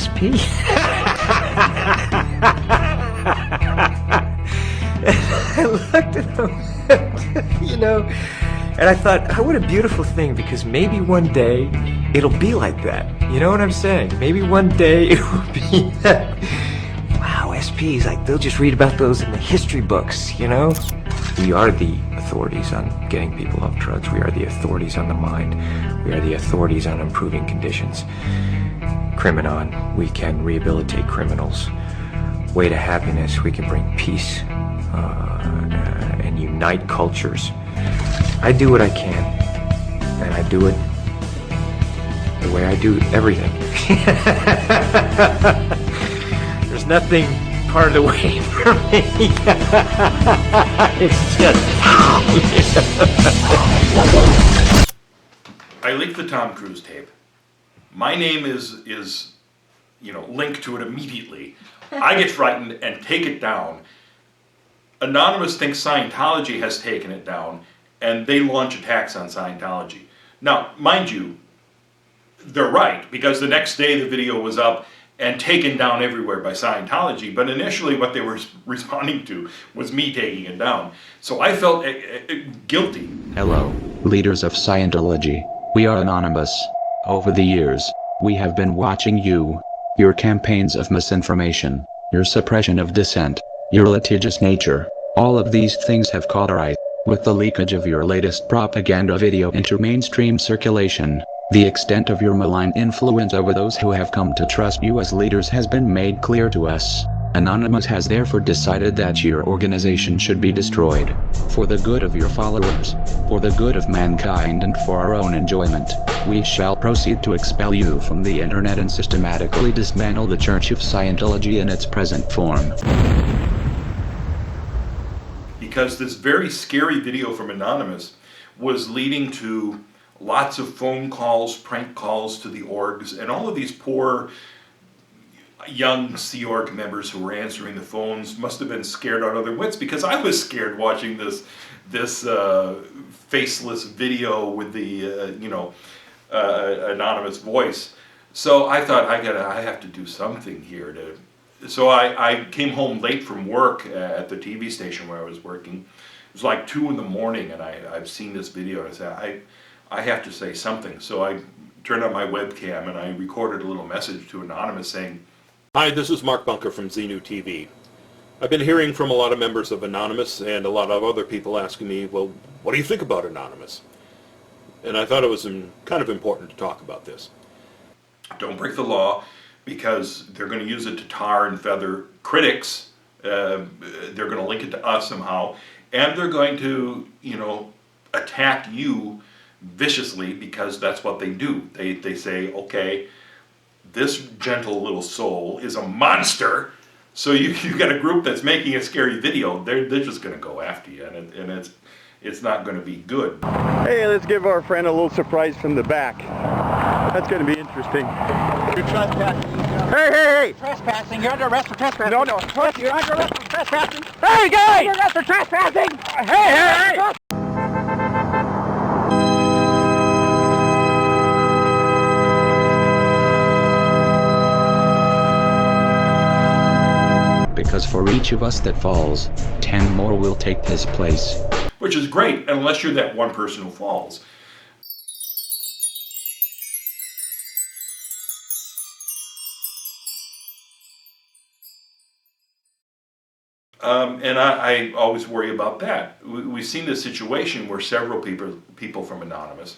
SP? I looked at him, you know, and I thought, oh, what a beautiful thing, because maybe one day it'll be like that. You know what I'm saying? Maybe one day it will be that. Wow, SPs, like, they'll just read about those in the history books, you know? We are the authorities on getting people off drugs. We are the authorities on the mind. We are the authorities on improving conditions. Criminon, we can rehabilitate criminals. Way to happiness, we can bring peace and unite cultures. I do what I can, and I do it the way I do everything. There's nothing part of the way for me. It's just... I leaked the Tom Cruise tape. My name is linked to it immediately. I get frightened and take it down. Anonymous thinks Scientology has taken it down, and they launch attacks on Scientology. Now, mind you, they're right, because the next day the video was up and taken down everywhere by Scientology, but initially what they were responding to was me taking it down. So I felt guilty. Hello, leaders of Scientology. We are Anonymous. Over the years, we have been watching you, your campaigns of misinformation, your suppression of dissent, your litigious nature. All of these things have caught our eye. With the leakage of your latest propaganda video into mainstream circulation, the extent of your malign influence over those who have come to trust you as leaders has been made clear to us. Anonymous has therefore decided that your organization should be destroyed. For the good of your followers, for the good of mankind, and for our own enjoyment, we shall proceed to expel you from the internet and systematically dismantle the Church of Scientology in its present form. Because this very scary video from Anonymous was leading to lots of phone calls, prank calls to the orgs, and all of these poor young Sea Org members who were answering the phones must have been scared out of their wits, because I was scared watching this faceless video with the anonymous voice. So I thought I have to do something here to. So I came home late from work at the TV station where I was working. It was like 2 a.m, and I've seen this video, and I said I have to say something. So I turned on my webcam and I recorded a little message to Anonymous saying, "Hi, this is Mark Bunker from Juneau TV. I've been hearing from a lot of members of Anonymous and a lot of other people asking me, well, what do you think about Anonymous? And I thought it was kind of important to talk about this. Don't break the law, because they're going to use it to tar and feather critics. They're going to link it to us somehow, and they're going to, attack you viciously, because that's what they do. They say, okay, this gentle little soul is a monster, so you got a group that's making a scary video. They're just going to go after you, and it's not going to be good." Hey, let's give our friend a little surprise from the back. That's going to be interesting. You're trespassing. Hey! Trespassing. You're under arrest for trespassing. No. You're under arrest for trespassing. Hey, guys! You're under arrest for trespassing. Hey! Because for each of us that falls, 10 more will take his place. Which is great, unless you're that one person who falls. And I always worry about that. We've seen this situation where several people from Anonymous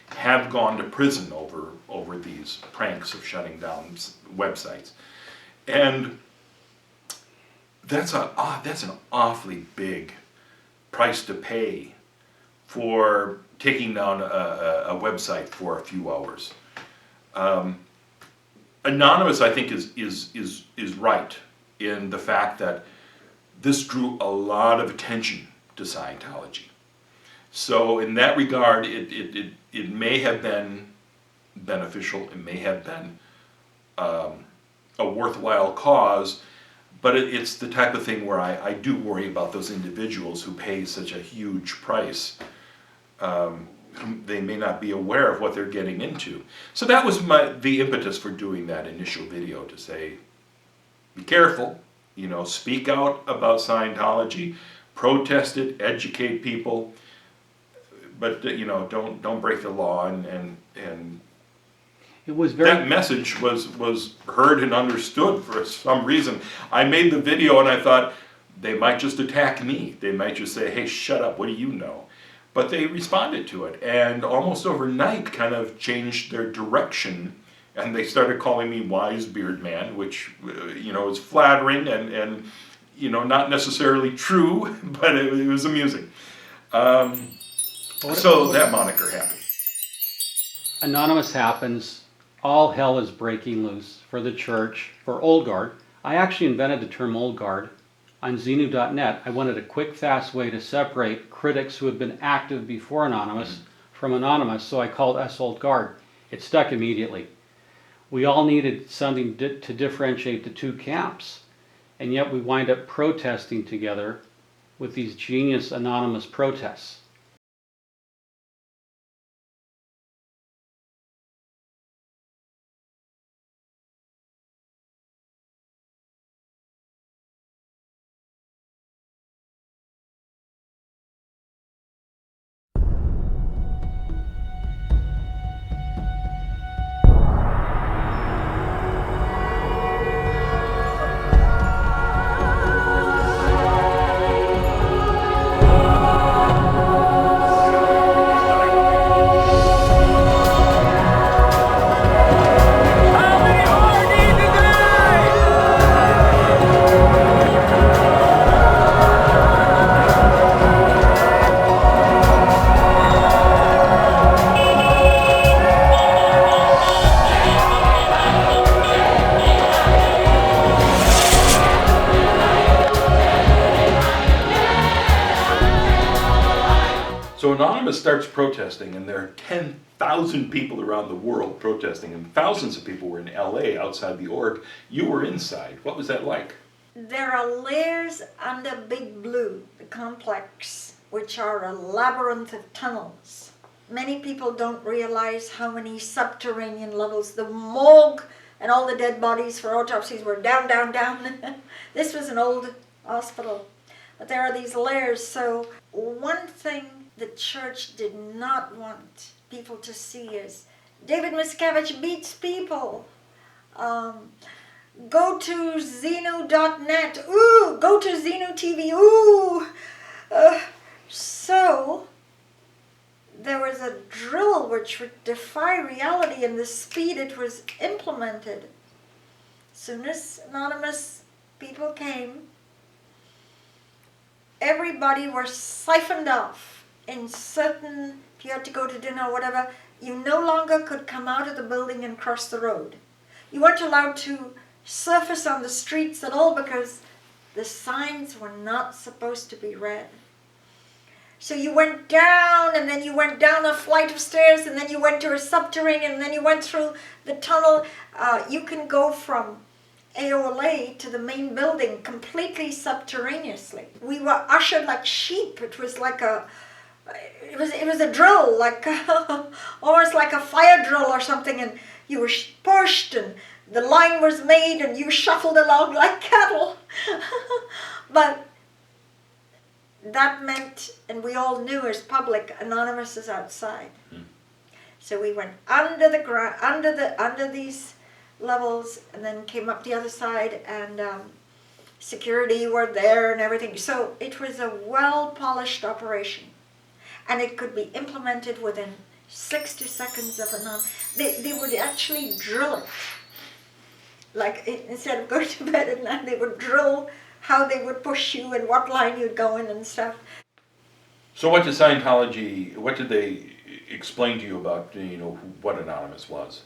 have gone to prison over these pranks of shutting down websites. And that's an awfully big price to pay for taking down a website for a few hours. Anonymous, I think, is right in the fact that this drew a lot of attention to Scientology. So in that regard, it may have been beneficial. It may have been a worthwhile cause. But it's the type of thing where I do worry about those individuals who pay such a huge price they may not be aware of what they're getting into. So that was the impetus for doing that initial video, to say, be careful, speak out about Scientology, protest it, educate people, but don't break the law. And It was very that message was heard and understood for some reason. I made the video and I thought, they might just attack me. They might just say, hey, shut up, what do you know? But they responded to it, and almost overnight kind of changed their direction, and they started calling me Wise Beard Man, which is flattering and not necessarily true, but it was amusing. So that moniker happened. Anonymous happens, all hell is breaking loose for the church, for Old Guard. I actually invented the term Old Guard. On Xenu.net, I wanted a quick, fast way to separate critics who had been active before Anonymous from Anonymous, so I called us Old Guard. It stuck immediately. We all needed something to differentiate the two camps, and yet we wind up protesting together with these genius anonymous protests. So Anonymous starts protesting, and there are 10,000 people around the world protesting, and thousands of people were in LA outside the org. You were inside. What was that like? There are layers under Big Blue, the complex, which are a labyrinth of tunnels. Many people don't realize how many subterranean levels. The morgue and all the dead bodies for autopsies were down, down, down. This was an old hospital. But there are these layers. So one thing the church did not want people to see is David Miscavige beats people. Go to Xenu.net. Ooh, go to Xenu TV. Ooh. So there was a drill which would defy reality in the speed it was implemented. As soon as anonymous people came, everybody was siphoned off in certain, if you had to go to dinner or whatever, you no longer could come out of the building and cross the road. You weren't allowed to surface on the streets at all because the signs were not supposed to be read. So you went down, and then you went down a flight of stairs, and then you went to a subterranean, and then you went through the tunnel. You can go from AOLA to the main building completely subterraneously. We were ushered like sheep. It was like it was a drill, like almost like a fire drill or something, and you were pushed, and the line was made, and you shuffled along like cattle. But that meant, and we all knew as public, Anonymous is outside. So we went under the ground, under these levels, and then came up the other side, and security were there and everything. So it was a well-polished operation, and it could be implemented within 60 seconds of they would actually drill it. Like, instead of going to bed at night, they would drill how they would push you and what line you'd go in and stuff. So what did they explain to you about, what Anonymous was?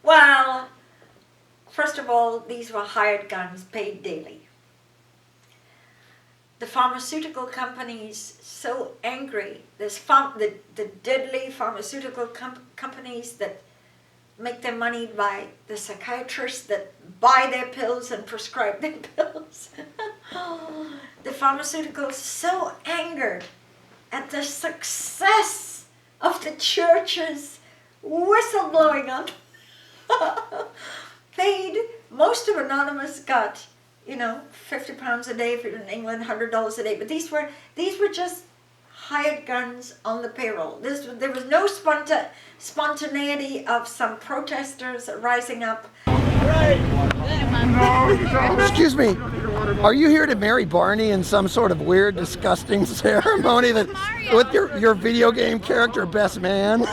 Well, first of all, these were hired guns paid daily. The pharmaceutical companies, so angry, the deadly pharmaceutical companies that make their money by the psychiatrists that buy their pills and prescribe their pills. The pharmaceuticals so angered at the success of the church's whistleblowing on paid. Most of Anonymous got, £50 a day, if you're in England, $100 a day. But these were just hired guns on the payroll. There was no spontaneity of some protesters rising up. Excuse me, are you here to marry Barney in some sort of weird, disgusting ceremony that with your video game character best man?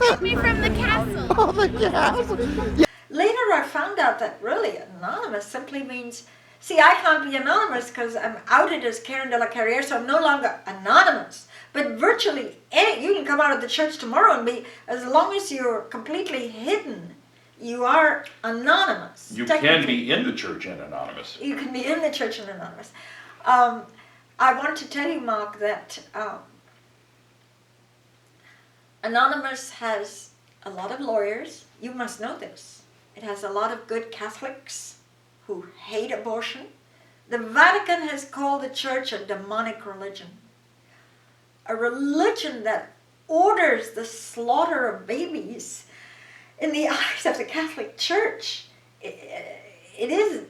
Took me from the castle. Oh, the castle. Yeah. Later I found out that really anonymous simply means, see, I can't be anonymous because I'm outed as Karen de la Carriere, so I'm no longer anonymous. But virtually you can come out of the church tomorrow and be, as long as you're completely hidden, you are anonymous. You can be in the church and anonymous. You can be in the church and anonymous. I want to tell you, Mark, that Anonymous has a lot of lawyers. You must know this. It has a lot of good Catholics who hate abortion. The Vatican has called the church a demonic religion. A religion that orders the slaughter of babies. In the eyes of the Catholic Church, it is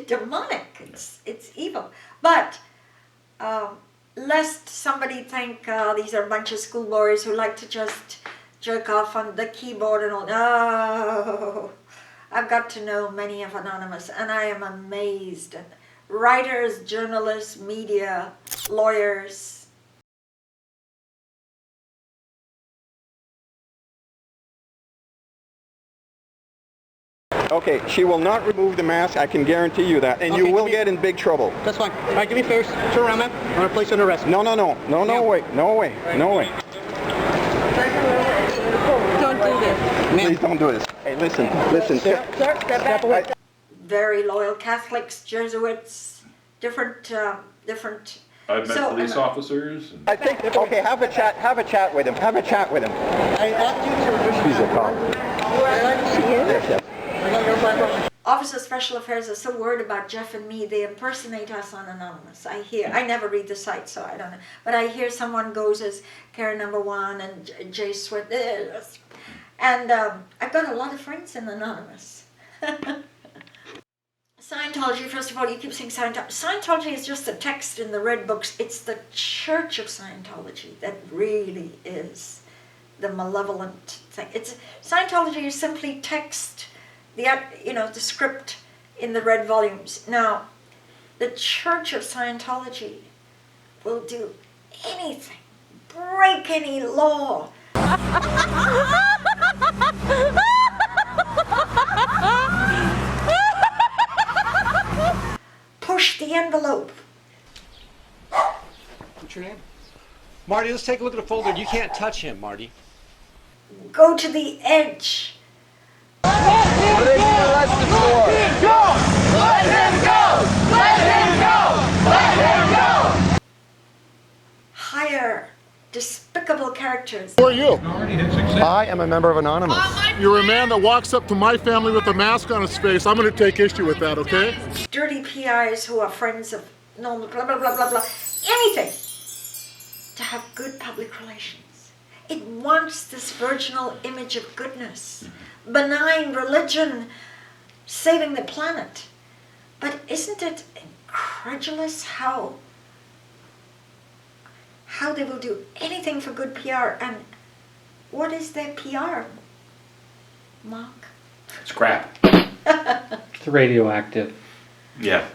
demonic. It's evil. But lest somebody think these are a bunch of schoolboys who like to just jerk off on the keyboard and all. No, I've got to know many of Anonymous, and I am amazed. Writers, journalists, media, lawyers. Okay, she will not remove the mask, I can guarantee you that, and you will get in big trouble. That's fine. All right, give me first. Turn around, man. I'm going to place you under arrest. No, way, no way. Don't do this. Please don't do this. Hey, listen. Sir, step back. Very loyal Catholics, Jesuits, different. I've met police officers. And I think, okay, have a chat with him. I asked you to... He's a cop. Yes. Office of Special Affairs are so worried about Jeff and me, they impersonate us on Anonymous. I never read the site, so I don't know. But I hear someone goes as Karen number 1 and Jay Swift. And I've got a lot of friends in Anonymous. Scientology, first of all, you keep saying Scientology. Scientology is just a text in the red books. It's the Church of Scientology that really is the malevolent thing. Scientology is simply text, the script in the red volumes. Now, the Church of Scientology will do anything, break any law. Push the envelope. What's your name? Marty, let's take a look at the folder. You can't touch him, Marty. Go to the edge. What are they being arrested for? Let him go! Let him go! Let him go! Let him go! Hire despicable characters. Who are you? I am a member of Anonymous. You're a man that walks up to my family with a mask on his face. I'm going to take issue with that, okay? Dirty PIs who are friends of normal, blah, blah, blah, blah, blah. Anything to have good public relations. It wants this virginal image of goodness, benign religion, saving the planet. But isn't it incredulous how they will do anything for good PR? And what is their PR, Mark? It's crap. It's radioactive. Yeah.